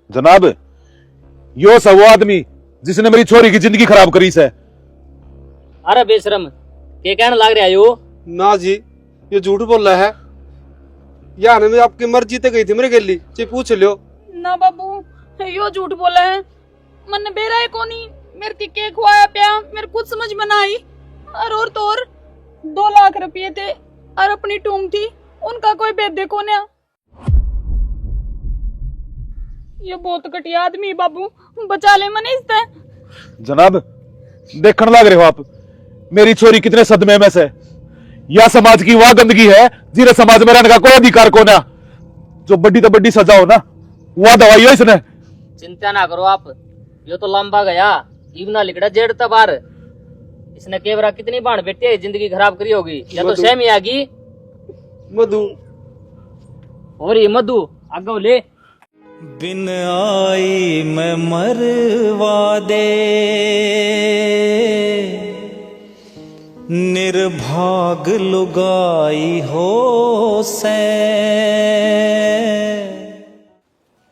जनाब, यो सब वो आदमी जिसने मेरी छोरी की जिंदगी खराब करी से। अरे बेशरम, के कहने लग रहा है यो? ना जी, ये झूठ बोल रहा है। यार मैं आपकी मर्जी ते गई थी मेरे गली चे पूछ लियो। ना बाबू, यो झूठ बोला है। मन बेरा है कोनी, मेरे की के खुआया पिया मेरे कुछ समझ में ना आई। और तो और 2 लाख रुपये थे और अपनी टूम थी, उनका कोई भेद देखो ना। ये बहुत घटिया आदमी बाबू, बचा ले मने इससे। जनाब, देखने लग रहे हो आप मेरी छोरी कितने सदमे में से। यह समाज की वह गंदगी है जिन्हें समाज में रहने का कोई अधिकार को ना। जो बड़ी तो बड़ी सजा हो ना, वह दवाई हो इसने। चिंता ना करो आप, यो तो लंबा गया, इवना लिखड़ा जेड़ तबार। इसने केवरा कितनी बाण बेटे जिंदगी खराब करी होगी, या तो सहमी आगी मधु और ये मधु आगे ले। बिन आई मैं मरवा दे, निर्भाग लुगाई हो से।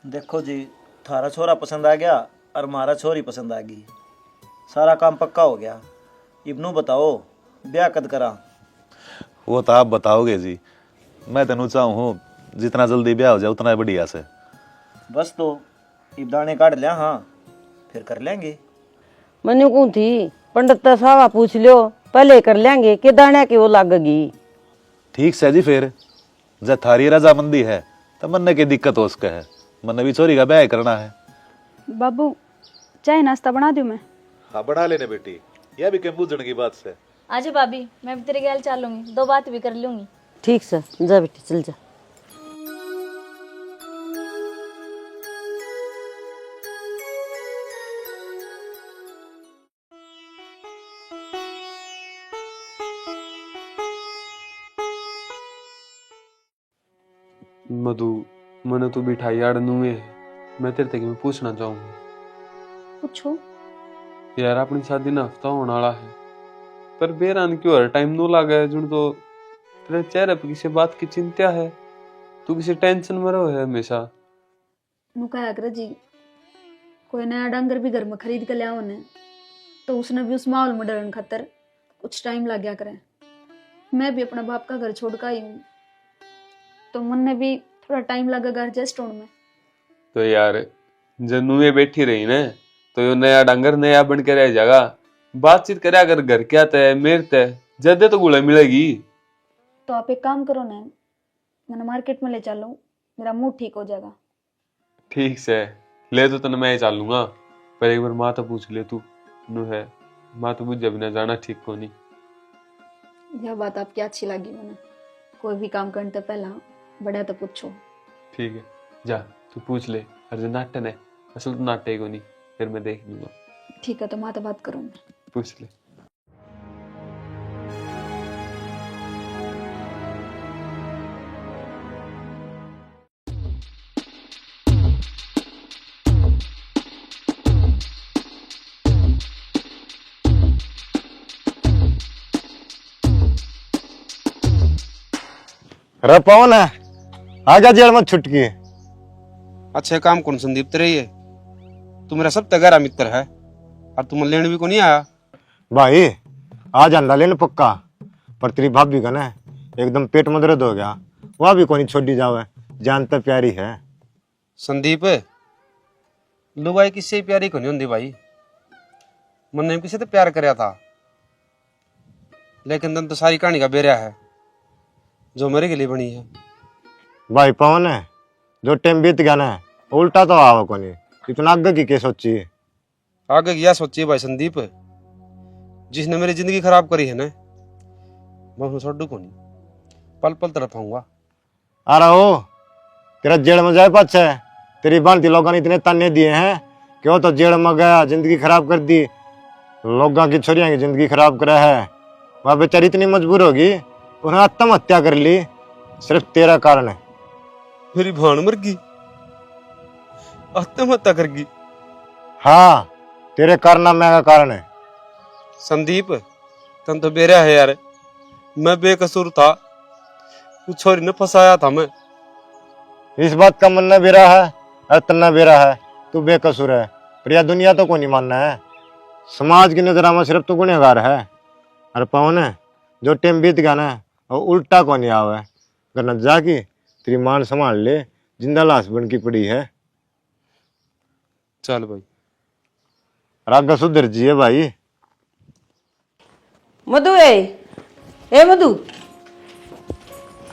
देखो जी, थारा छोरा पसंद आ गया और मारा छोरी पसंद आ गई। सारा काम पक्का हो गया। इब्नू बताओ ब्याह कद करा? वो तो आप बताओगे जी। मैं तेनू चाहूँ जितना जल्दी ब्याह हो जाए उतना बढ़िया से। बस तो इब्दाने काट लिया, हाँ फिर कर लेंगे। मैंने कौन थी पंडित साहब पूछ लियो, पहले कर लेंगे कि दाने की वो लागगी। ठीक से जी, फिर जब थारी रजामंदी है तो मन की दिक्कत हो उसका है। मन भी छोरी का ब्याह करना है। बाबू, चाय नाश्ता बना दूं मैं? हाँ बना लेने बेटी, यह भी कहीं बूझने की बात से। आजा भाभी, मैं भी तेरे गैल चलूंगी, 2 बात भी कर लूंगी। ठीक से जा बेटी, चल जा। मधु, मैंने तो बिठाई आड़नू में, मैं तेरे तक में पूछना चाहूंगा। पूछो। यार अपनी शादी ना हफ्ता होने वाला है, पर बेरान क्यों हर टाइम नो लागा है। जुड़ तो तेरे चेहरे पे किसी बात की चिंता है, तू किसी टेंशन में रहो है हमेशा। मुका अग्र जी, कोई नया डंगर भी घर में खरीद कर लिया उन्हें, तो उसने भी उस माहौल में डरन खातर कुछ टाइम लग गया करे। मैं भी अपना बाप का घर छोड़ कर आई हूँ, तो मन ने भी थोड़ा टाइम लगा घर जस्ट होने में। तो यार जन्नू में बैठी रही ना, तो यो नया डंगर नया बन के रह जाएगा। बातचीत करे अगर घर क्या तय मेर तय जदे तो गुड़ा मिलेगी। तो आप एक काम करो ना, मैंने मार्केट में ले चलो, मेरा मूड ठीक हो जाएगा। ठीक से ले तो तने मैं ही चालूंगा, पर एक बार माँ तो पूछ ले तू नु है। माँ तो मुझे बिना जाना ठीक को नहीं। यह बात आपकी अच्छी लगी मैंने। कोई भी काम करने से पहला बड़ा तो पूछो। ठीक है, जा तू पूछ ले। अरे नाटन है, असल तो नाटे को नहीं, फिर मैं देख लूंगा। ठीक है, तो माँ तो बात करूँ मैं। पूछ ले। अरे पवन है, आजा जेल में छुटकी। अच्छा काम कौन संदीप तेरे ये? तू मेरा सब तगड़ा मित्र है और तुम लेने भी को नहीं आया। भाई आज अंडा लेने पक्का, पर तेरी भाभी का ना एकदम पेट में दर्द हो गया, वह भी कोनी छोड़ी जावे, जान तो प्यारी है। संदीप लुगाई किससे प्यारी को नहीं होंगी भाई। मन ने किसी तो प्यार कराया था, लेकिन तन तो सारी कहानी का बेरा है जो मेरे के लिए बनी है। भाई पवन है, जो टाइम बीत गया ना उल्टा तो आवा कोनी, इतना आगे की क्या सोची? आगे क्या सोचिए भाई संदीप, जिसने मेरी जिंदगी खराब करी है ना, मैं उसमें छोड़ू को नहीं, पल पल तड़पाऊंगा। अरे ओ तेरा जेल में जाए पाछे, तेरी बांधती लोगों ने इतने ताने दिए हैं कि वो तो जेल में गया, जिंदगी खराब कर दी, लोगों की छोरियां की जिंदगी खराब करा है। वह बेचारी इतनी मजबूर होगी, उन्हें आत्महत्या कर ली, सिर्फ तेरा कारण है। मेरी भान मर गई, आत्महत्या कर गई। हाँ, तेरे कारनामे का कारण है। संदीप तन तो बेरा है यार, मैं बेकसूर था, उस छोरी ने फंसाया था मैं। इस बात का मन न बेरा है और तन्ना बेरा है, तू बेकसूर है, पर यह दुनिया तो को नहीं मानना है। समाज की नजर में सिर्फ तू गुनहगार है। और पवन है, जो टाइम बीत गया ना वो उल्टा को नहीं आवे, वरना जाके तेरी मान संभाल ले, जिंदा लाश बन की पड़ी है। चल भाई। रागा सुधर जी है भाई। मधु ए मधु,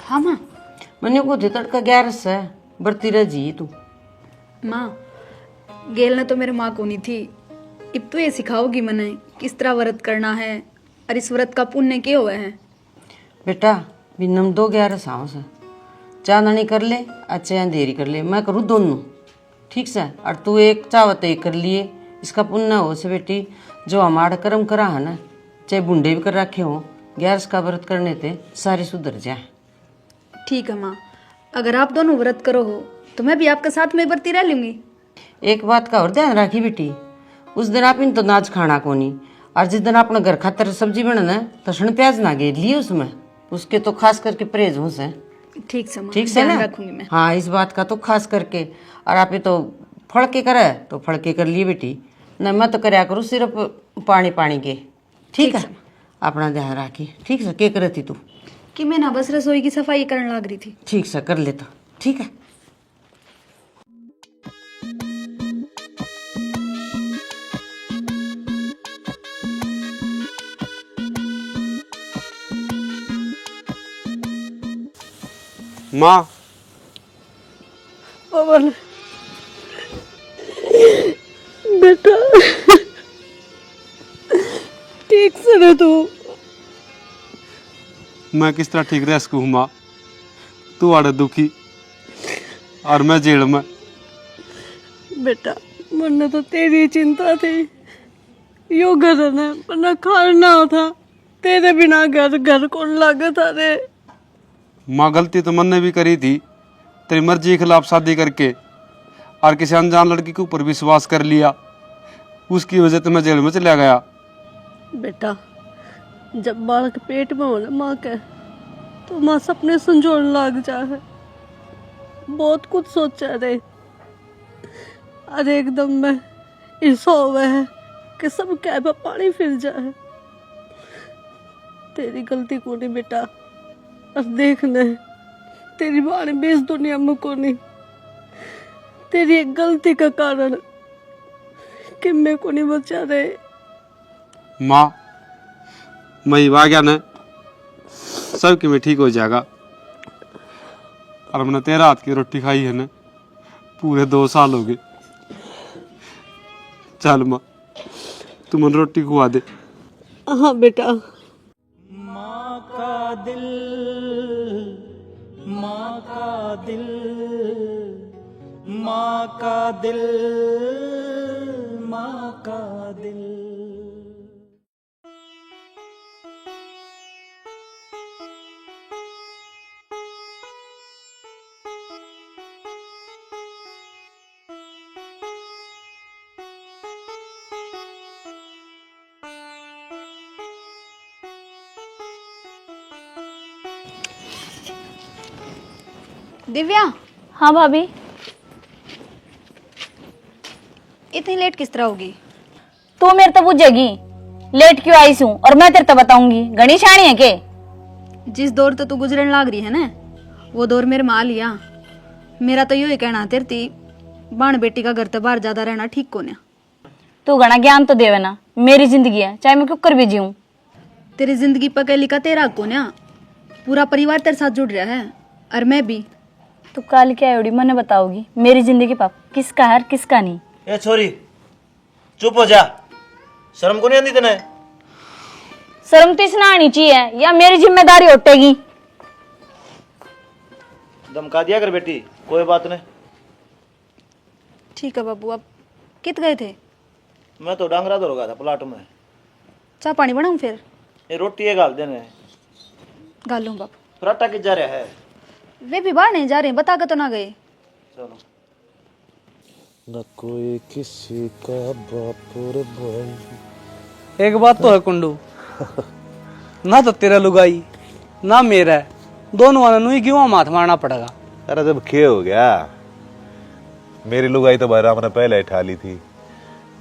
हाँ माँ। मैंने को थे तड़का 11 से बढ़ती रह जी तू। माँ, गेल ने तो मेरे माँ को नहीं थी, अब तो ये सिखाओगी मैंने किस तरह व्रत करना है और इस व्रत का पुण्य क्या हुआ है। बेटा बिनम 2-11 साओ से चांदनी कर ले, अच्छे अंधेरी कर ले, मैं करूँ दोनों, ठीक से। और तू एक चावत एक कर लिए, इसका पुण्य हो से बेटी। जो हमारा कर्म करा है ना, चाहे बुंडे भी कर रखे हो, 11 का व्रत करने थे सारी सुधर जाए। ठीक है माँ, अगर आप दोनों व्रत करो हो तो मैं भी आपके साथ में बरती रह लूंगी। एक बात का और ध्यान रखी बेटी, उस दिन आप इन तो नाच खाना को नहीं, और जिस दिन अपना घर खातर सब्जी बनना तो सण प्याज ना गेर लिए उसमें, उसके तो खास करके परहेज हो से। ठीक से माँ, ठीक से ना, ध्यान रखूंगी मैं। हाँ इस बात का तो खास करके। और आप ये तो फड़के करे तो फड़के कर लिए बेटी, न मैं तो करया करूँ सिर्फ पानी पानी के। ठीक है, अपना ध्यान रखी। ठीक है, क्या करे थी तू? कि मैं ना बस रसोई की सफाई करने लग रही थी। ठीक से कर लेता। ठीक है। माँ, पवन बेटा, ठीक से रह तू। मैं किस तरह ठीक रह सकूँ माँ? तू आड़े दुखी और मैं जेल में। बेटा मुन्ने तो तेरी चिंता थी, यो घर है वरना खाना था, तेरे बिना घर कौन लागे था रे। माँ गलती तो मैंने भी करी थी, तेरी मर्जी के खिलाफ शादी करके और किसी अनजान लड़की के ऊपर विश्वास कर लिया, उसकी वजह से मैं जेल में चला गया। बेटा जब बालक पेट में हो ना माँ के, तो माँ सपने संजोड़ लग जाए, बहुत कुछ सोचा रे। अरे एकदम में ऐसा हुआ है कि सब क्या पे पानी फिर जाए। तेरी गलती को नहीं बेटा, और देखने तेरी बाणी बेस दुनिया में को नहीं, तेरी एक गलती का कारण कि मैं को नहीं बचा रहे। माँ मैं आ गया ना, सब कि मैं ठीक हो जाएगा। और मैंने तेरा हाथ की रोटी खाई है ना, पूरे 2 साल हो गए। चल माँ तू मन रोटी खुआ दे। हाँ बेटा। माँ का दिल, माँ का दिल, माँ का दिल, माँ का दिल। दिव्या। हाँ भाभी। इतनी लेट किस तरह होगी? तू मेरे तो पूछेगी लेट क्यों आई हूँ, और मैं तेरे तो बताऊंगी घनी शानी है के। जिस दौर तो तू गुजरन लाग रही है ना, वो दौर मेरे माँ लिया। मेरा तो यही कहना तेरे थी, बाण बेटी का घर तो बाहर ज्यादा रहना ठीक को ना। तू घना ज्ञान तो देवे ना, मेरी जिंदगी है चाहे मैं क्यों कर भी जीऊं। तेरी जिंदगी पके लिखा तेरा को ना, पूरा परिवार तेरे साथ जुड़ रहा है, और मैं भी। तू काल क्या उड़ी मैंने बताओगी मेरी जिंदगी पाप किसका है किसका नहीं। ए छोरी चुप हो जा, शर्म को नहीं आती तने? शर्म तो इसना आनी चाहिए या मेरी जिम्मेदारी उठेगी। धमका दिया कर बेटी, कोई बात नहीं। ठीक है बाबू, अब कित गए थे? मैं तो डांगरा दौड़ गया था प्लाट में। चाय पानी बनाऊं फिर? ये रोटी है गाल देने। गाल लूं बाबू। पराठा किस जा रहा है? वे भी बाहर नहीं जा रहे, बता के तो ना गए। चलो। न कोई किसी का बाप रे भाई। एक बात तो है कुंडू, ना तो तेरा लुगाई ना मेरा है, दोनों वालों ही क्यों माथ मारना पड़ेगा। अरे जब खे हो गया मेरी लुगाई तो भाई राम ने पहले ही ठा ली थी।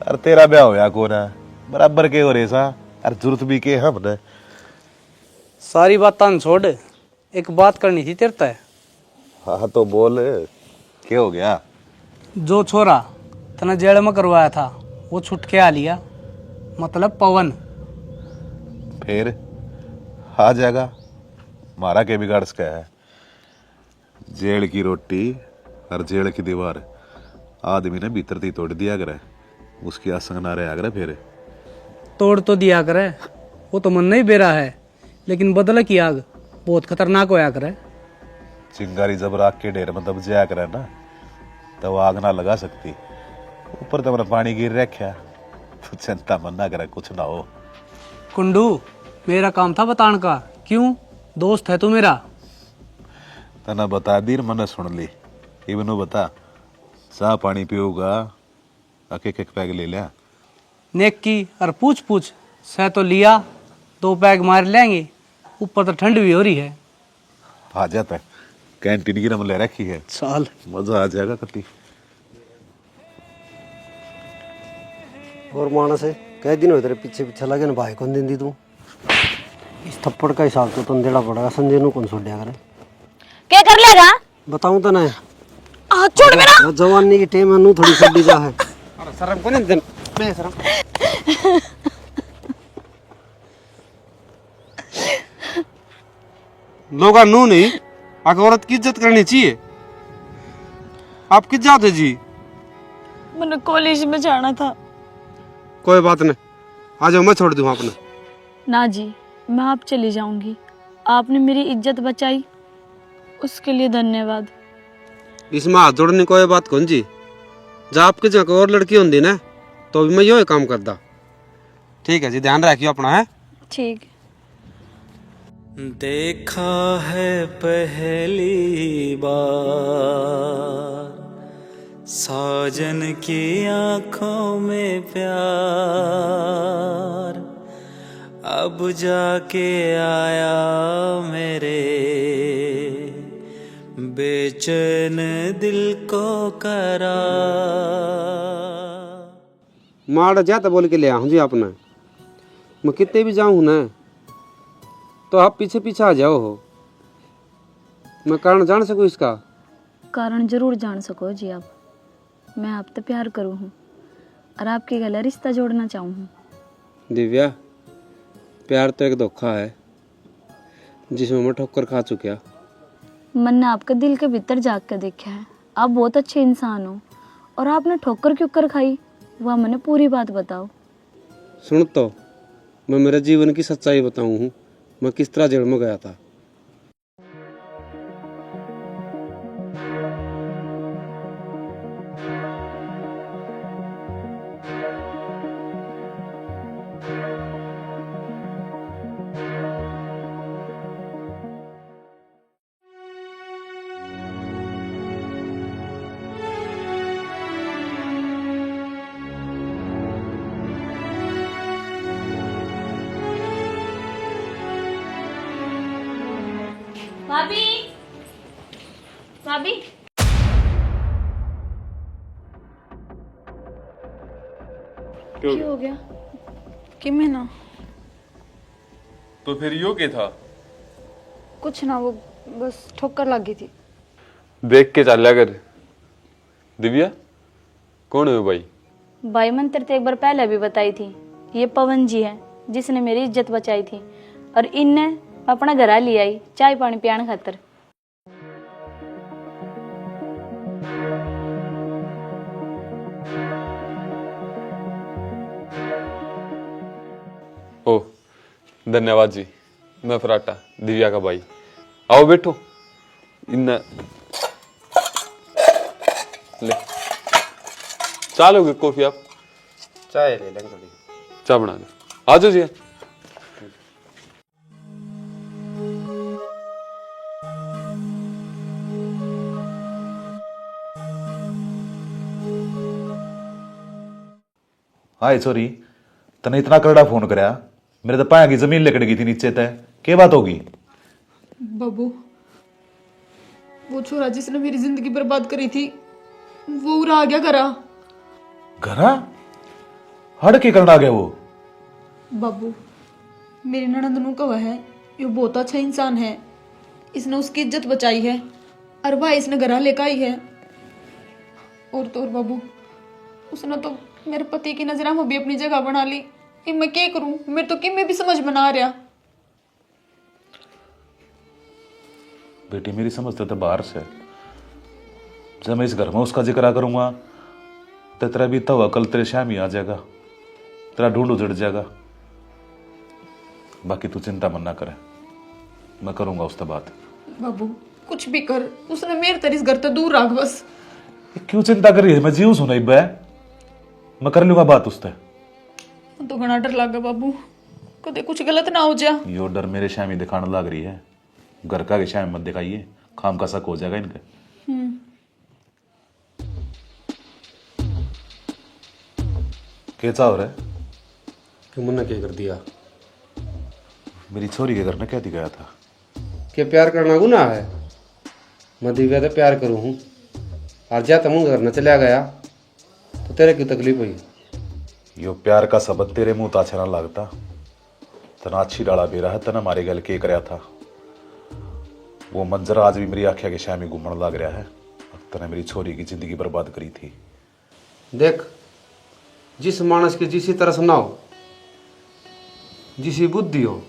अरे तेरा ब्याह होया को ना बराबर के हो रे सा। अरे जरूरत भी के हमने। सारी बात तान छोड़, एक बात करनी थी तेरे तय। हाँ तो बोल, क्या हो गया? जो छोरा तने जेल में करवाया था वो छुट के आ लिया, मतलब पवन। फिर आ जाएगा, मारा के बिगाड़ सका है। जेल की रोटी और जेल की दीवार आदमी ने भीतर थी तोड़ दिया करे, उसकी आसंग ना रहा करे। फिर तोड़ तो दिया करे, वो तो मन नहीं बेरा है, लेकिन बदला की आग बहुत खतरनाक होया करे। चिंगारी जब राख के ढेर में दब जाया करे ना, तो आग ना लगा सकती। ऊपर तो मैंने पानी गिर रखा, तो चिंता मन ना करे, कुछ ना हो। कुंडू, मेरा काम था बताने का, क्यों? दोस्त है तू मेरा। तना बता दी, मैंने सुन ली। इवनु बता, चाह पानी पियोगा? एक एक पैग ले लिया। नेक की और पूछ पूछ सह तो लिया, 2 पैग मार लेंगे। ऊपर तो ठंड भी हो रही है। आ जाता है, कैंटीन की रम ले रखी है, साल मजा आ जाएगा कति। और मानस है, कई दिन हो तेरे पीछे पीछे लगे ना, भाई कौन दिन दी तू? इस थप्पड़ का हिसाब तो तुम देना पड़ेगा। संजय नु कौन छोड़ दिया करे? क्या कर लेगा? बताऊं तो ना, छोड़ मेरा। जवानी की टेम नु थोड़ी सड्डी जा है। अरे शर्म को नहीं देन, मैं शर्म। लोगा नू नहीं, आगे औरत की इज्जत करनी चाहिए। आप किस जाते जी? मैंने कॉलेज में जाना था। कोई बात नहीं, आ जाओ, मैं छोड़ दूँ आपने। ना जी, मैं आप चली जाऊंगी। आपने मेरी इज्जत बचाई, उसके लिए धन्यवाद। इसमें हाथ जोड़ने कोई बात कौन जी। जब आपके जगह कोई और लड़की होती ना, तो भी मैं यो काम करता। ठीक है जी, ध्यान रखियो अपना। है ठीक। देखा है पहली बार साजन की आंखों में प्यार, अब जाके आया मेरे बेचैन दिल को करार। मार जाता बोल के ले आऊँ जी आपने। मैं कितने भी जाऊँ ना, तो आप पीछे पीछे आ जाओ हो। मैं कारण जान सकूँ इसका? कारण जरूर जान सको जी आप। मैं आपसे प्यार करूँ हूँ और आपके गले रिश्ता जोड़ना चाहूँ हूँ। दिव्या, प्यार तो एक धोखा है जिसमें मैं ठोकर खा चुका। मैंने आपके दिल के भीतर जाग कर देखा है, आप बहुत अच्छे इंसान हो, और आपने ठोकर क्यों कर खाई, वह मैंने पूरी बात बताओ। सुन, तो मैं मेरे जीवन की सच्चाई बताऊँ हूँ, मैं किस तरह जेल में गया था। भाभी, भाभी, क्या हो गया? कि मैं ना तो फिर यो क्या था? कुछ ना, वो बस ठोकर लग गई थी। देख के चल कर। दिव्या, कौन है वो भाई? भाई मैंने तेरे एक बार पहले भी बताई थी, ये पवन जी है जिसने मेरी इज्जत बचाई थी, और इनने अपना घर ले आई चाय पानी पियान खातर। ओ धन्यवाद जी, मैं फराटा दिव्या का भाई। आओ बैठो। इन ले चाय लोगे कॉफी? आप चाय ले लेंगे थोड़ी। चाय बना दो, आ जाओ जी। हाय सॉरी, तने इतना करड़ा फोन कराया, मेरे तो पाया की जमीन लिकड़ गई थी नीचे तय। क्या बात होगी? बाबू, वो छोरा जिसने मेरी जिंदगी बर्बाद करी थी, वो उड़ा आ गया घरा। घरा हड़ के करना आ गया वो? बाबू मेरी ननद नु कहा है ये बहुत अच्छा इंसान है, इसने उसकी इज्जत बचाई है और भाई इसने घरा लेकर आई है। और तो और बाबू उसने तो मेरे पति की नजर में भी अपनी जगह बना ली। कि मैं क्या करूं, मेरे तो कि मैं भी समझ बना रहा। बेटी मेरी समझते तो बाहर से, जब मैं इस घर में उसका जिक्र करूंगा तो तेरा भी तवा कल तेरे शाम ही आ जाएगा, तेरा ढूंढ उजड़ जाएगा। बाकी तू चिंता मन ना करे, मैं करूंगा उससे बात। बाबू कुछ भी कर, उसने मेरे तरह इस घर से दूर रख बस। क्यों चिंता कर रही है? मैं जीव सुना बे, मैं कर लूंगा बात उससे। तो घना डर लगा बाबू, कदे कुछ गलत ना हो जा। यो डर मेरे शामी दिखाने लग रही है, घर का के शाम मत दिखाइए, खाम का शक हो जाएगा इनके। क्या चाह रहा है? कि मुन्ना क्या कर दिया? मेरी छोरी के घर में क्या दिखाया था? क्या प्यार करना गुनाह है? मैं दिव्या से प्यार करूँ हूँ और जा तुम घर न चला गया तो तेरे क्यों तकलीफ हुई? यो प्यार का शब्द तेरे मुंह ताछा ना लगता, तना अच्छी डाला बेरा है, तना मारे गल के कराया था। वो मंजर आज भी मेरी आंखें के शामी घूमने लग रहा है। तना मेरी छोरी की जिंदगी बर्बाद करी थी। देख, जिस मानस के जिसी तरह सुना हो, जिसी बुद्धि हो,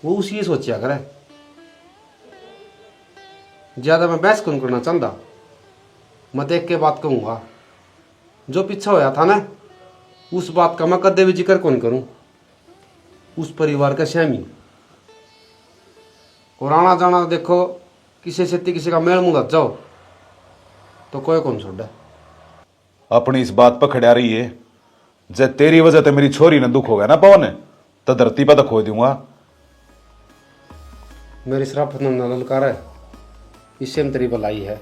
वो उसी सोचा करे। ज्यादा मैं बहस कौन करना चाहता, मैं देख के बात कहूंगा। जो पीछा होया था ना, उस बात का मैं कदे भी जिक्र कौन करूं। उस परिवार का शामी और आना जाना देखो, किसी से किसी का मेल मुंह लग जाओ तो कोई कौन छोड़ा। अपनी इस बात पर खड़ा रही है, जब तेरी वजह से मेरी छोरी ने दुख हो गया ना पवन, तो धरती पर तो खो दूंगा। मेरी शराफत न ललकार है, इससे में तेरी भलाई है।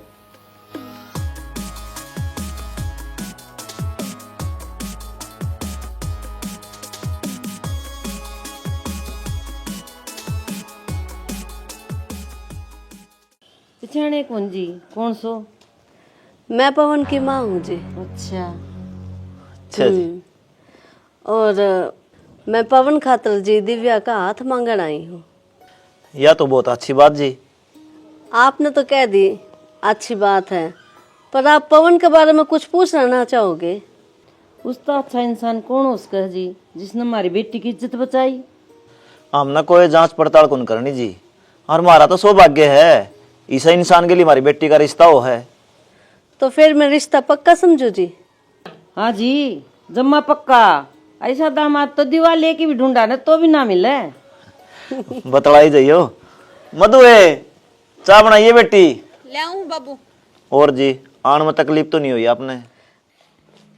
पिछाने कौन जी? कौन सो? मैं पवन की माँ हूँ जी। अच्छा अच्छा जी। और मैं पवन खातर जी दिव्या का हाथ मांगन आई हूँ। यह तो बहुत अच्छी बात जी। आपने तो कह दी अच्छी बात है, पर आप पवन के बारे में कुछ पूछना चाहोगे? उसका अच्छा इंसान कौन हो उसका जी, जिसने हमारी बेटी की इज्जत बचाई? हमने कोई जांच पड़ताल कौन करनी जी, और हमारा तो सौभाग्य है इस इंसान के लिए हमारी बेटी का रिश्ता हो है। तो फिर मैं रिश्ता पक्का समझू जी? हाँ जी, जम्मा पक्का। ऐसा दामाद तो दीवार लेके भी ढूंढा ना तो भी ना मिले। बतलाई जाइयो। मधु है, चाय बनाइए बेटी। ले आऊं बाबू। और जी, आने में तकलीफ तो नहीं हुई आपने?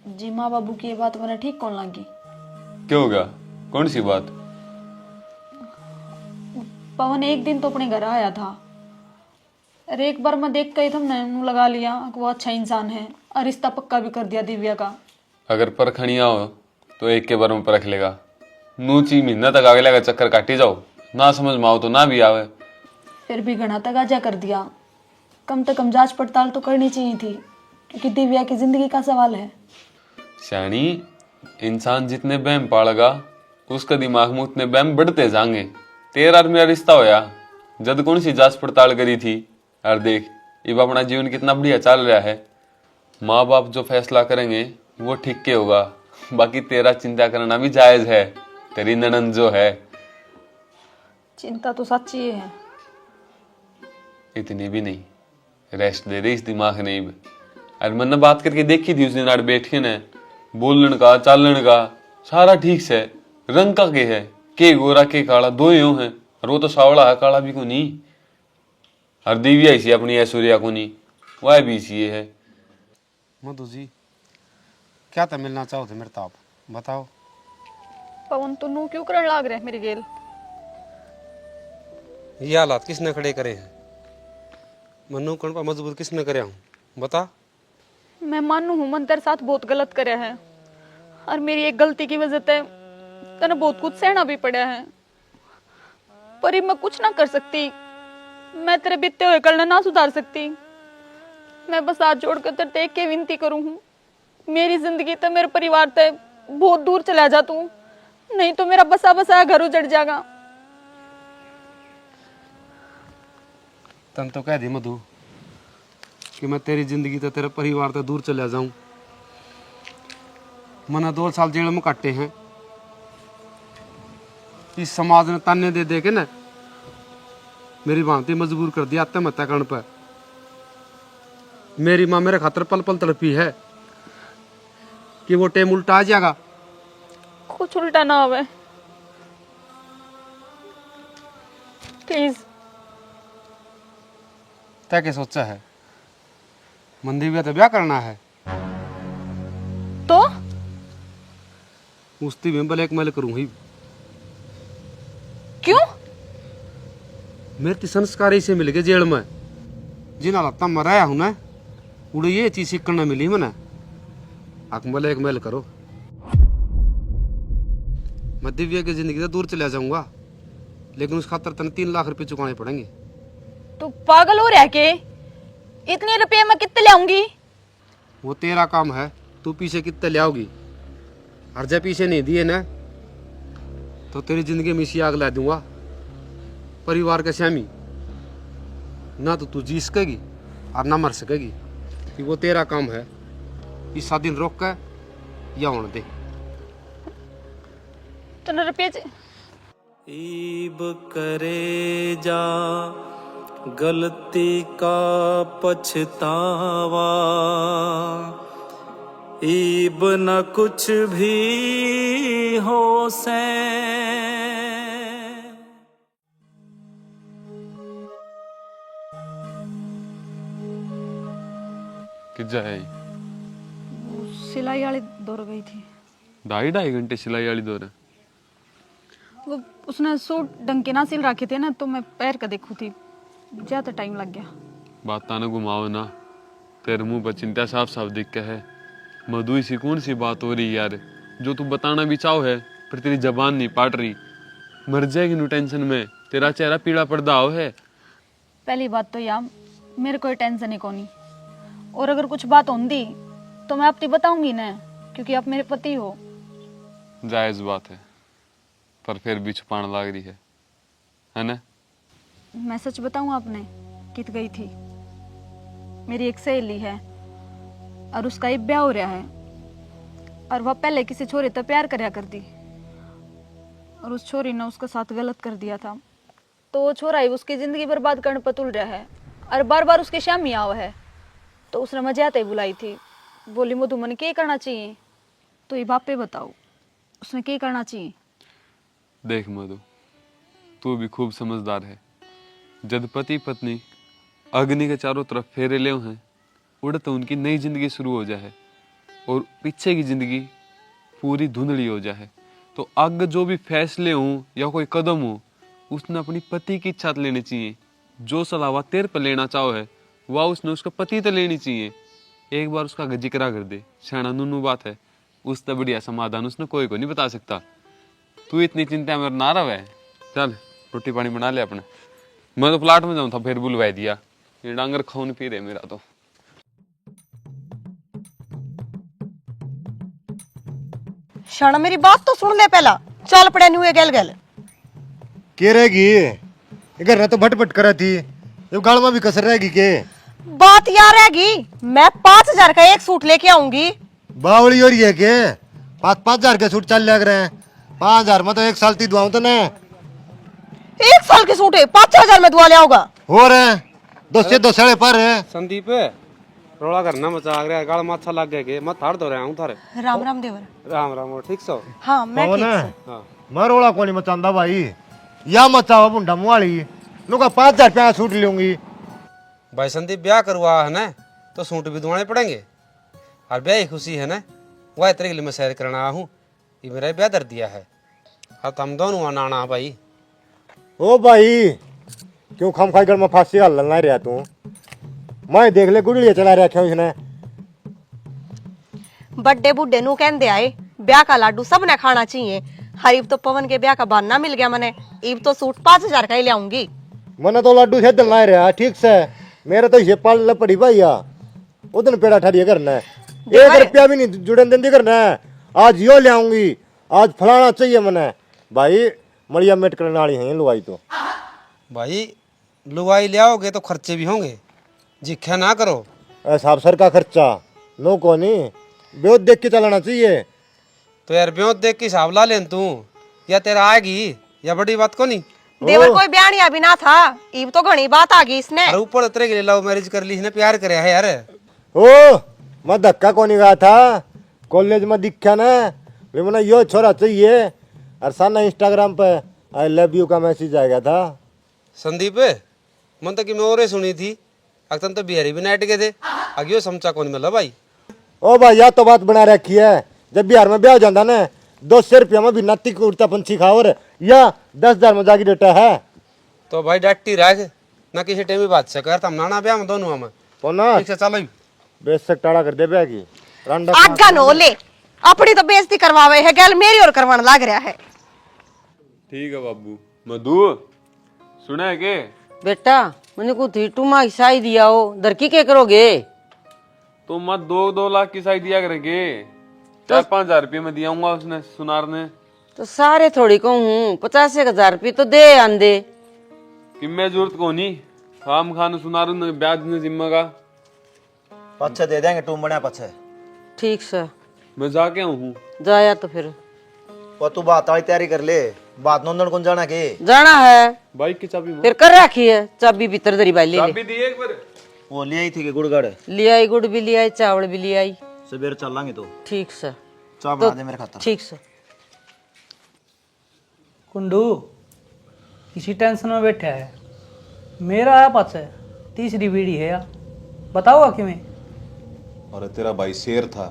जी माँ बाबू की ये बात मैंने ठीक कौन लगी। क्या हो गया? कौन सी बात? पवन एक दिन तो अपने घर आया था, और एक बार मैं देख के हमने मुंह लगा लिया कि वो अच्छा इंसान है, और रिश्ता पक्का भी कर दिया दिव्या का। अगर परखणिया हो तो एक के बार में परख लेगा। नूची महीना तक आगे लगा चक्कर काटी जाओ, ना समझ में आओ तो ना भी आवे। फिर भी घना तगाजा कर दिया। कम से कम जांच पड़ताल तो करनी चाहिए थी, क्योंकि दिव्या की जिंदगी का सवाल है। श्याणी, इंसान जितने बहम पालेगा उसका दिमाग में उतने बहम बढ़ते जाएंगे। तेरा और मेरा रिश्ता होया, जद कौन सी जांच पड़ताल करी थी, और देख अब अपना जीवन कितना बढ़िया चल रहा है। माँ बाप जो फैसला करेंगे वो ठीक के होगा। बाकी तेरा चिंता करना भी जायज है। तेरी ननद जो है, चिंता तो सच्ची है। इतनी भी नहीं, रेस्ट दे दे इस दिमाग ने। और मैंने बात करके देखी थी उस दिन आड़ बैठ के, ने बोलन का चालन का सारा ठीक से। रंग का के गोरा के काला दो ही हैं, और वो तो सावड़ा है, काला भी को नहीं। और दिव्या इसी अपनी ऐश्वर्या को नहीं, वह भी इसी है। मधु जी, क्या था मिलना चाहो थे मेरे ताप बताओ। पवन तो नू क्यों करने लाग रहे है मेरी गेल? ये हालात किसने खड़े करे हैं? मनु कौन पर मजबूत किसने करे हूँ बता। मैं मानू हूँ मन तेरे साथ बहुत गलत करे है, और मेरी एक गलती की वजह से तेने बहुत कुछ सहना भी पड़ा है। पर मैं कुछ ना कर सकती, मैं तेरे बीते हुए कल ना सुधार सकती। मैं बस हाथ जोड़कर तेरे देख के विनती करूँ हूँ, मेरी जिंदगी तो मेरे परिवार से बहुत दूर चला जा तू, नहीं तो मेरा बसा बसा घर उजड़ जाएगा। तन तो कह दी मधु कि मैं तेरी जिंदगी तो तेरे परिवार से दूर चला जाऊं। मैंने 2 साल जेल में काटे हैं। इस समाज ने ताने दे दे के ना मेरी भांति मजबूर कर दिया आत्महत्या करने पर। मेरी माँ मेरे खातर पल पल तड़पी है कि वो टेम उल्टा आ जाएगा। कुछ उल्टा ना होवे प्लीज। तय क्या सोचा है? मंदी भी तो ब्याह करना है तो उसकी भी ब्लैकमेल करूंगी। क्यों? मेरे संस्कारी से मिल गए जेल में जिन्हें लगता मैं रहा हूं ना, उड़े ये चीज सीखने मिली मैंने। आप ब्लैकमेल करो, मैं दिव्या की जिंदगी से दूर चला जाऊंगा, लेकिन उस खातर तने 3 लाख रुपए चुकाने पड़ेंगे। तो पागल हो रहा है के? इतने रुपये मैं कितने लाऊंगी? वो तेरा काम है, तू पीछे कितने ले आओगी। और जब पीछे नहीं दिए ना तो तेरी जिंदगी में इसी आग ला दूंगा। परिवार के स्वामी ना तो तू जी सकेगी और ना मर सकेगी। कि वो तेरा काम है, इस 7 दिन रोक कर या होने दे। तो रुपये ईब करे जा गलती का पछतावा, ईब न कुछ भी हो से। कि जाए सिलाई वाली दौड़ गई थी। 2.5 घंटे सिलाई वाली दौर है। वो उसने सूट ढंग के ना सिल रखे थे ना, तो मैं पैर का देखू थी, ज्यादा टाइम लग गया। बात ताना घुमाओ ना, तेरे मुंह पर चिंता साफ साफ दिख के है। मधु सी कौन सी बात हो रही यार, जो तू बताना भी चाहो है पर तेरी जबान नहीं पाट रही। मर जाएगी नु टेंशन में, तेरा चेहरा पीला पड़दा हो है। पहली बात तो यार मेरे कोई टेंशन ही कोनी, और अगर कुछ बात होंगी तो मैं आपको बताऊंगी ना, क्योंकि आप मेरे पति हो। जायज बात है, पर फिर भी छुपाने लग रही है ना? मैं सच बताऊं आपने कित गई थी। मेरी एक सहेली है और उसका एक ब्याह हो रहा है, और वह पहले किसी छोरे से प्यार करया कर दी, और उस छोरी ने उसका साथ गलत कर दिया था। तो वो छोरा ही उसकी जिंदगी बर्बाद करने पर तुल रहा है, और बार बार उसके शामी आओ है। तो उसने मजे आते ही बुलाई थी, बोली मधु मन क्या करना चाहिए? तो ये बाप पे बताओ उसने क्या करना चाहिए? देख मधु, तू भी खूब समझदार है। जब पति पत्नी अग्नि के चारों तरफ फेरे ले हैं, उड़े तो उनकी नई जिंदगी शुरू हो जाए और पीछे की जिंदगी पूरी धुंधली हो जाए, तो आगे जो भी फैसले हों या कोई कदम हो, उसने अपनी पति की इच्छा लेनी चाहिए। जो सलाह वह तेरे पर लेना चाहो है वह उसने उसका पति तो लेनी चाहिए। एक बार उसका जिक्रा कर दे, शाना नूनू बात है, उससे बढ़िया समाधान उसने कोई को नहीं बता सकता। तू इतनी चिंता में ना रहे। चल रोटी पानी बना ले अपने, मैं तो प्लाट में जाऊं था, फिर बुलवा दिया। ये डांगर खून पी रहे मेरा तो। शाना मेरी बात तो सुन ले पहला, चल पड़े नुए गल गल के रहेगी घर तो भटभट करा थी, ये गाल में भी कसर रहेगी के? बात यार रहेगी, मैं 5,000 का एक सूट लेके आऊंगी। बावली हो रही है के? 5,000 के सूट चल लग रहे हैं। 5,000 में तो 1 साल ती दुआऊं तो ने। 1 साल के सूट है 5,000 में दुआ ले आऊंगा। हो रहे 2 से 2 साढ़े पर है। संदीप रोला करना मचा रहा है, गाल में अच्छा लग गया के मैं थार दो रहा हूं थारे। राम राम देवर। राम राम, ठीक सो? हाँ मैं ठीक हूं। हाँ मैं रोला कोनी मचांदा भाई, या मचावा बुंडा मुआली नुका 5,000 रुपया सूट लूंगी। भाई संदीप ब्याह करवा है ना, तो सूट भी दुआने पड़ेंगे, और ब्याह ही खुशी है ना, वह तेरे लिए मैं सैर करना आया हूँ। ये मेरा ब्याह दर दिया है, अब हम दोनों आना भाई। ओ भाई क्यों खम खाई कर में फांसी हल ना रहा तू? मैं देख ले गुड़िया चला रखा उसने। बड्डे बुड्ढे नु कहते आए ब्याह का लाडू सबने खाना चाहिए। हरीब तो पवन के ब्याह का बहाना मिल गया मने, इब तो सूट 5,000 का ही ले आऊंगी। मने तो लड्डू से दलना रहा ठीक से, मेरे तो ये पाल पड़ी भैया वो दिन पेड़ा ठहरिए करना है, 1 रुपया भी नहीं जुड़न देंदी करना है। आज यो ले आऊंगी, आज फलाना चाहिए मने। भाई मड़िया मेट करने वाली है लुगाई तो। भाई लुगाई ले आओगे तो खर्चे भी होंगे, जिख्या ना करो। ऐसा सर का खर्चा नो को नहीं, ब्योत देख के चलाना चाहिए। तो यार ब्योत देख के हिसाब ला लेन तू, या तेरा आएगी या बड़ी बात को नहीं। देवर कोई बयानिया भी ना था, इब तो घनी बात आ गई इसने। अरे ऊपर उतरे के लिए लव मैरिज कर ली इसने, प्यार कराया है यार। ओ मैं धक्का को नहीं गया था, कॉलेज में दिखा ना वे मना यो छोरा चाहिए, और साना इंस्टाग्राम पे आई लव यू का मैसेज आ गया था। संदीप मन तो कि मैं और सुनी थी, अक्तन तो बिहारी भी नाइट गए थे, अगियो समझा कौन मिला भाई। ओ भाई या तो बात बना रखी है, जब बिहार में ब्याह हो जाता ना 200 रुपया में भी नाती उड़ता पंछी खाओ या 10,000 में जाके डेटा है। तो भाई डट्टी रख ना, किसी टाइम बात से कर तम नाना ब्याह में दोनों में पोना ठीक से चलो बेशक टाड़ा कर दे ब्याह की रंडा आगा नो ले, अपनी तो बेइज्जती करवावे है, गैल मेरी और करवाने लग रहा है। ठीक है बाबू। मधु सुना है के? बेटा मैंने को थी टूमा हिसाई दिया हो, दरकी के करोगे? तो मत 2 लाख की साई दिया करेंगे, 4-5 हजार रुपये में दिया उसने सुनार ने। तो सारे थोड़ी को हूँ, 50,000 रुपये तो दे आंदे। कि मैं जरूरत को नहीं, खाम खान सुनारू ने ब्याज ने जिम्मा का पछे दे देंगे, टूम बना पछे। ठीक सर, मैं जाके हूँ। जाया तो फिर वो तू बात वाली तैयारी कर ले, बात नंदन कौन जाना के जाना है। बाइक की चाबी फिर कर रखी है, चाबी भीतर दरी भाई ले चाबी दी एक बार। वो ले आई थी कि गुड़गड़ ले आई, गुड़ भी ले आई, चावल भी ले आई। सवेरे चलांगे तो ठीक सर, चाय बना दे मेरे खातर। ठीक सर। कुंडू किसी टेंशन में बैठा है, मेरा आया पास है, तीसरी बीड़ी है या बताओ कि मैं। अरे तेरा भाई शेर था,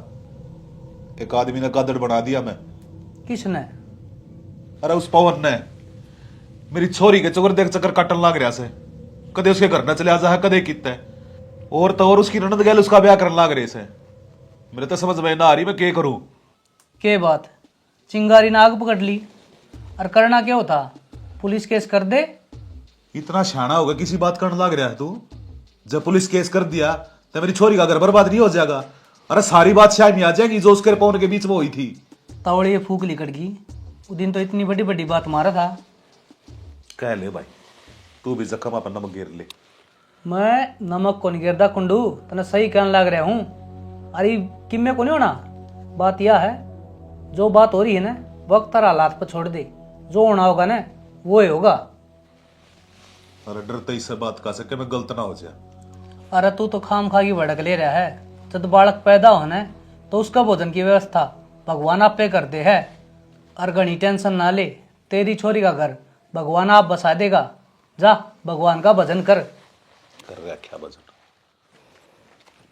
एक आदमी ने गदड़ बना दिया मैं। किसने? अरे उस पवन ने मेरी छोरी के चक्कर देख चक्कर काटन लाग रहा से, कदे उसके घर न चले आजा है, कदे कितना और तो और उसकी ननद गैल उसका ब्याह करने लाग रहे से। मेरे तो समझ में ना आ रही मैं क्या करूं। के बात चिंगारी नाग पकड़ ली और करना क्या होता, पुलिस केस कर दे। इतना शाना होगा किसी बात करने लाग रहा है तू? जब पुलिस केस कर दिया तो मेरी छोरी का घर बर्बाद नहीं हो जाएगा? अरे सारी बात शायद नहीं आ जाएगी जो उसके पवन के बीच में हुई थी। तवड़ी फूक लिकड़ गई, उस दिन तो इतनी बड़ी बड़ी बात मारा था। कह ले भाई, तू भी जख्म अपन नमक गिर ले। मैं नमक को नहीं गिरदा कुंडू, तने सही कहने लग रहा हूँ। अरे किम्मे को नहीं होना, बात यह है जो बात हो रही है ना वक्त और हालात पर छोड़ दे, जो होना होगा ना वो ही होगा। अरे डरते ही से बात कर सके मैं गलत ना हो जाए। अरे तू तो खाम खा की भड़क ले रहा है, जब बालक पैदा हो ना तो उसका भोजन की व्यवस्था भगवान आप पे करते हैं। और घनी टेंशन ना ले, तेरी छोरी का घर भगवान आप बसा देगा। जा भगवान का भजन कर रहा क्या भजन।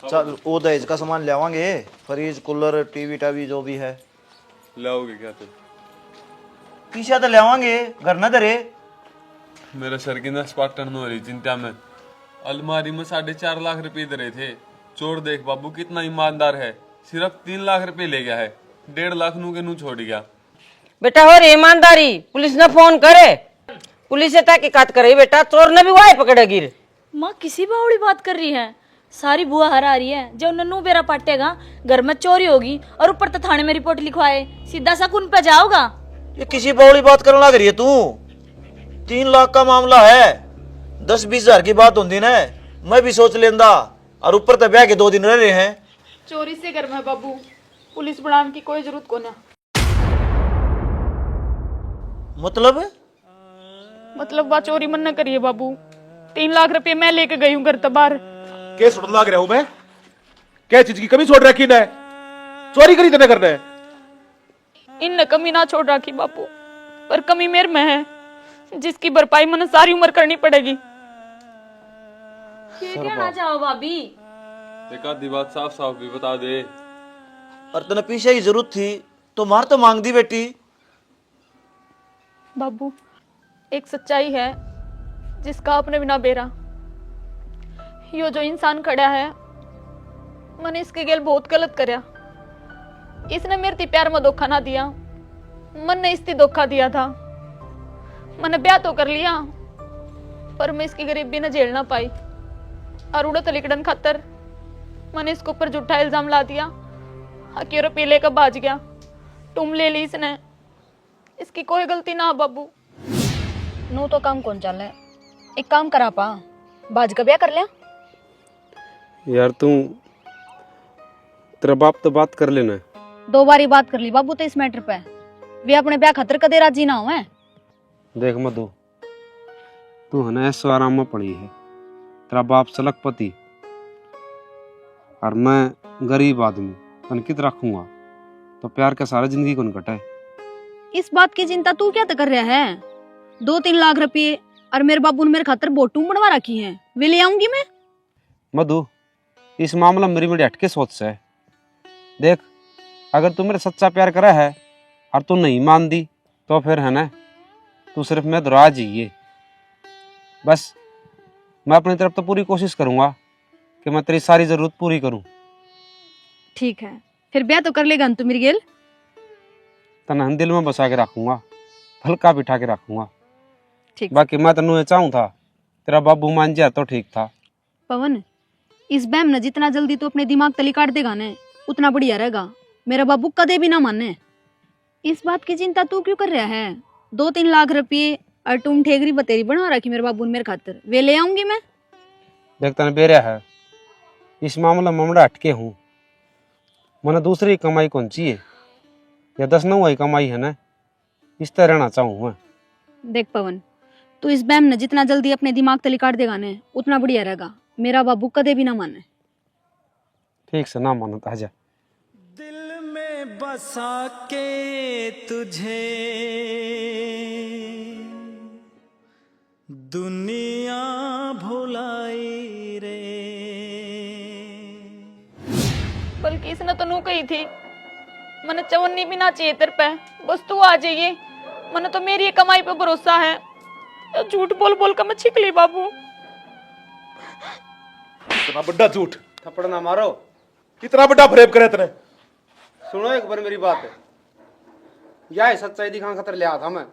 चल वो दहेज का सामान ले आवांगे, फ्रिज कूलर टीवी टावी जो भी है। लाओगे क्या तुम? पीछे तो ले आवांगे, घर न धरे। मेरा सर की नस पाटन हो रही चिंता में। अलमारी में 4.5 लाख रुपए धरे थे। चोर देख बाबू कितना ईमानदार है, सिर्फ 3 लाख रुपए ले गया है, 1.5 लाख नू के नू छोड़ गया। बेटा हो रे ईमानदारी, पुलिस ने फोन करे, पुलिस से तहकीकात करे बेटा, चोर ने भी वाय पकड़े गिर। माँ किसी बावड़ी बात कर रही है, सारी बुआ हरा रही है। जब नन्नू बेरा पाटेगा घर में चोरी होगी और ऊपर तो थाने में रिपोर्ट लिखवाए, सीधा सा खून पे जाओगा। ये किसी बावड़ी बात करने लग रही है तू? 3 लाख का मामला है, 10-20 हजार की बात होती ना मैं भी सोच लेंदा, और ऊपर तो ब्याह के 2 दिन रह रहे हैं। चोरी से घर में बाबू पुलिस बुलाने की कोई जरूरत को ना। मतलब बात चोरी मन न करिए बाबू, 3 लाख रुपए मैं लेके गई हूँ घर तबार। क्या सुन लाग रहा हूं मैं? क्या चीज की कमी छोड़ रखी ना? चोरी करी तने करना है? इन कमी ना छोड़ रखी बापू, पर कमी मेरे में है जिसकी भरपाई मैंने सारी उम्र करनी पड़ेगी। कहना चाहो भाभी? एक आधी बात साफ साफ भी बता दे। और तने पीछे की जरूरत थी तो मार तो मांग दी बेटी। बाबू एक सच्चाई है जिसका आपने बिना बेरा, यो जो इंसान खड़ा है मैंने इसके गेल बहुत गलत करया। इसने मेरे ती प्यार में धोखा ना दिया, मन ने इसती धोखा दिया था। मैंने ब्याह तो कर लिया पर मैं इसकी गरीबी न झेल ना पाई, और उड़ो तो लिकड़न खातर मैंने इसके ऊपर झूठा इल्जाम ला दिया। हकी रुपये लेकर भाज गया, तुम ले ली इसने। इसकी कोई गलती ना बाबू। नू तो काम कौन चल है, एक काम करा पा, बाज का ब्याह कर लिया। यार तू तेरा बाप तो बात कर लेना। 2 बारी बात कर ली बाबू तो इस मैटर पे, वे अपने ब्याह खतर कदे राजी ना हो। देख मधु, तू है ना ऐसो आराम में पड़ी है, तेरा बाप सलखपति और मैं गरीब आदमी, तनकित रखूंगा तो प्यार का सारा जिंदगी कौन कटे। इस बात की चिंता तू क्या कर रहा है? 2-3 लाख रुपए और मेरे बाबू ने मेरे खातर बोटू बनवा रखी है, वे ले आऊंगी मैं। मधु, इस मामला मेरी बड़ी हटके सोच से है। देख, अगर तू मेरे सच्चा प्यार करा है और तू नहीं मान दी तो फिर है ना, तू सिर्फ मैं दुरा जाइए। बस मैं अपनी तरफ तो पूरी कोशिश करूंगा कि मैं तेरी सारी जरूरत पूरी करूं। ठीक है, फिर ब्याह तो कर लेगा तू मेरी गेल। तना दिल में बसा के रखूंगा, हल्का बिठा के रखूंगा। ठीक। बाकी मैं तेन चाहूँ था तेरा बाबू मान जाए तो ठीक था। पवन, इस बैम ने जितना जल्दी तू अपने दिमाग तली काट देगा ना, उतना बढ़िया रहेगा। मेरा बाबू कदे भी ना माने। इस बात की चिंता तू क्यों कर रहा है? 2-3 लाख रुपये और तुम ठेगरी बतेरी बना रखी मेरे बाबू ने मेरे खातिर, वे ले आऊंगी मैं। देख तने बेरा है, इस मामला में मैं अटके हूँ। मैंने दूसरी कमाई कौन चाहिए, या 10-9 कमाई है ना, इस तरह रहना चाहूँ मैं। देख पवन, तू इस बैम ने जितना जल्दी अपने दिमाग तली काट देगा ना, उतना बढ़िया रहेगा। मेरा बाबू कदे भी ना माने। ठीक से ना मानो तो आजा। दिल में बसा के तुझे दुनिया भुलाई रे। बल्कि इसने तो नू कही थी, मैंने चवन्नी भी ना चाहिए तेरे पे, बस तू आ जाइए। मैंने तो मेरी कमाई पे भरोसा है। झूठ बोल बोल कर मैं छिक ली बाबू। इतना बड़ा झूठ, थप्पड़ ना मारो। कितना बड़ा फरेब करे तने। सुनो एक बार मेरी बात, यह सच्चाई दिखाने खातर लिया था मैं।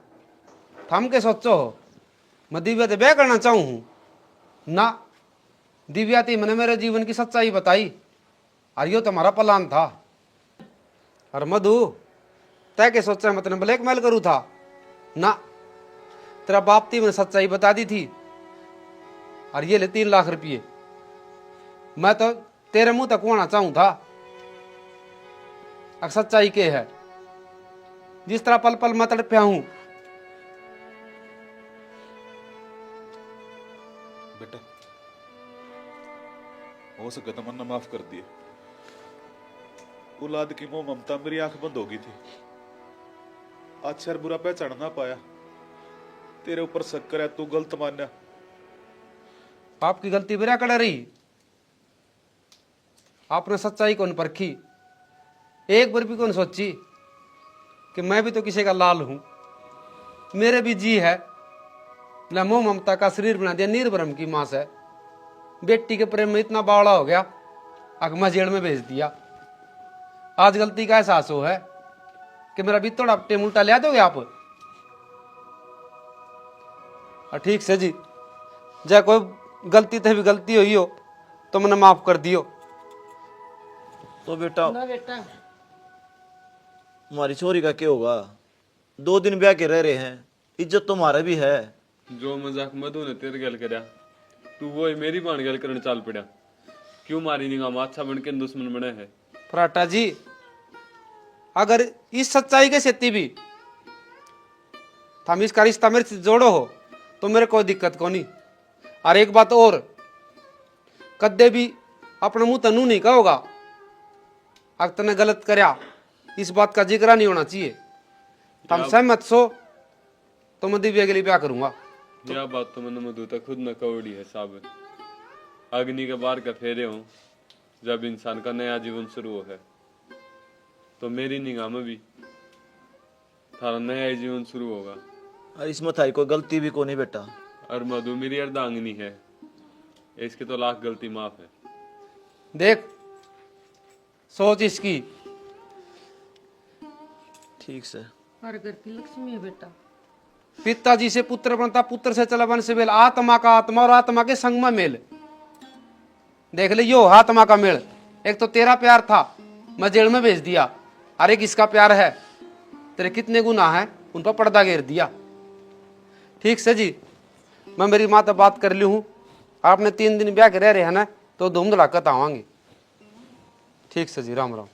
थम के सोचो हो मैं दिव्या से ब्याह करना चाहूँ हूँ ना। दिव्या थी, मैंने मेरे जीवन की सच्चाई बताई और यो तुम्हारा प्लान था। और मधु, तय के सोचा मैं तेने ब्लैकमेल करूँ था ना। तेरा बाप थी, मैंने सच्चाई बता दी थी और ये ले 3 लाख रुपये। मैं तो तेरे मुंह तक आना चाहूँ था। अब सच्चाई के है, जिस तरह पल पल मैं तड़पया हूं। बेटा, हो सके तो मन्ना माफ कर दिए। औलाद की मोह ममता मेरी आंख बंद हो गई थी। अच्छा और बुरा पहचान ना पाया। तेरे ऊपर शक करे, तू गलत माना। बाप की गलती मेरा कड़ रही। आपने सच्चाई कौन परखी, एक बार भी कौन सोची कि मैं भी तो किसी का लाल हूं। मेरे भी जी है, मोह ममता का शरीर बना दिया निर्भरम की मां से। बेटी के प्रेम में इतना बावड़ा हो गया, अगमा जेल में भेज दिया। आज गलती का एहसास हो है कि मेरा भी थोड़ा टेम उल्टा लिया दोगे आप। ठीक से जी, जय कोई गलती थे भी गलती हुई हो तो मैंने माफ कर दियो। तो बेटा ना बेटा, हमारी छोरी का क्या होगा? 2 दिन ब्याह के रह रहे हैं, इज्जत तो हमारा भी है। जो मजाक मधु ने तेरे गल करया, तू वो ही मेरी बाण गल करने चाल पड़ा। क्यों मारी निगाह में अच्छा बन के दुश्मन बने है? फराटा जी, अगर इस सच्चाई के सेती भी हम इसका रिश्ता मेरे से जोड़ो हो तो मेरे कोई दिक्कत को नहीं। और एक बात और, कद्दे भी अपने मुंह तनू नहीं कहोगा। अगर तने गलत करया, इस बात का जिक्र नहीं होना चाहिए। तुम सहमत सो तो मैं दिव्या के लिए ब्याह करूंगा। यह बात तो मैंने मधु तक खुद न कवड़ी है साहब। अग्नि के बार का फेरे हो, जब इंसान का नया जीवन शुरू हो है तो मेरी निगाह में भी थारा नया जीवन शुरू होगा। और इसमें थारी कोई गलती भी को नहीं बेटा। और मधु मेरी अर्धांगिनी है, इसकी तो लाख गलती माफ है। देख, सोच इसकी। ठीक से। हर घर की लक्ष्मी है बेटा। पिताजी से पुत्र बनता, पुत्र से चला वंश मेल। आत्मा का आत्मा और आत्मा के संग में मेल। देख ले यो आत्मा का मेल। एक तो तेरा प्यार था, मैं जेल में भेज दिया, और एक इसका प्यार है। तेरे कितने गुनाह हैं उन पर पर्दा घेर दिया। ठीक से जी, मैं मेरी माँ से बात कर ली हूँ। आपने 3 दिन ब्याह के रह रहे हैं ना, तो धूम धड़ाकत आवांगे। ठीक से जी, राम राम।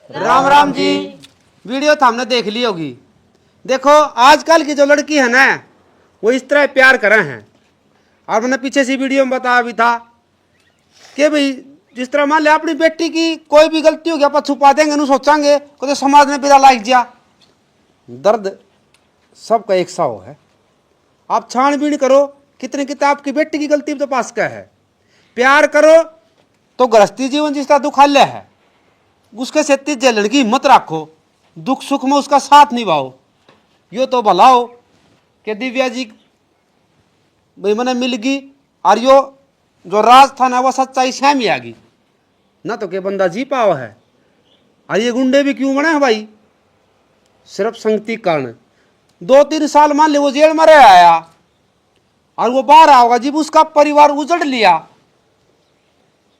राम राम जी। वीडियो तो हमने देख ली होगी। देखो आजकल की जो लड़की है ना, वो इस तरह प्यार कर रहे हैं। और मैंने पीछे से वीडियो में बताया भी था कि भाई जिस तरह मान लिया अपनी बेटी की कोई भी गलती हो गया आप छुपा देंगे, नहीं सोचेंगे तो समाज में बिरा लाग जा। दर्द सबका एक सा हो है। आप छानबीन करो, कितने कितने आपकी बेटी की गलती तो पास क्या है। प्यार करो तो गृहस्थी जीवन जिसका दुखालय है, उसके से जलन की हिम्मत रखो, दुख सुख में उसका साथ निभाओ। यो तो भला हो कि दिव्या जी भाई मैंने मिल गई, और यो जो राज था ना वो सच्चाई सहम आ गई ना, तो के बंदा जी पाओ है। और ये गुंडे भी क्यों बने हैं भाई, सिर्फ संगति के कारण। 2-3 साल मान ले वो जेल में रह आया, और वो बाहर आओगा जब उसका परिवार उजड़ लिया,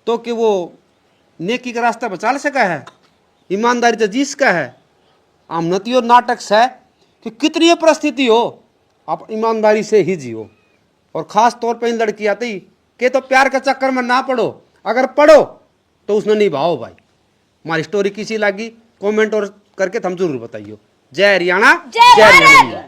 तो कि वो नेकी का रास्ता बचा सका है, ईमानदारी से जी सका है। आमनतियों नाटक से कि कितनी परिस्थिति हो आप ईमानदारी से ही जियो। और खास तौर पे इन लड़की आती कि तो प्यार के चक्कर में ना पड़ो, अगर पढ़ो तो उसने निभाओ भाई। हमारी स्टोरी किसी लगी कमेंट और करके हम जरूर बताइयो। जय हरियाणा, जय हरियाणा।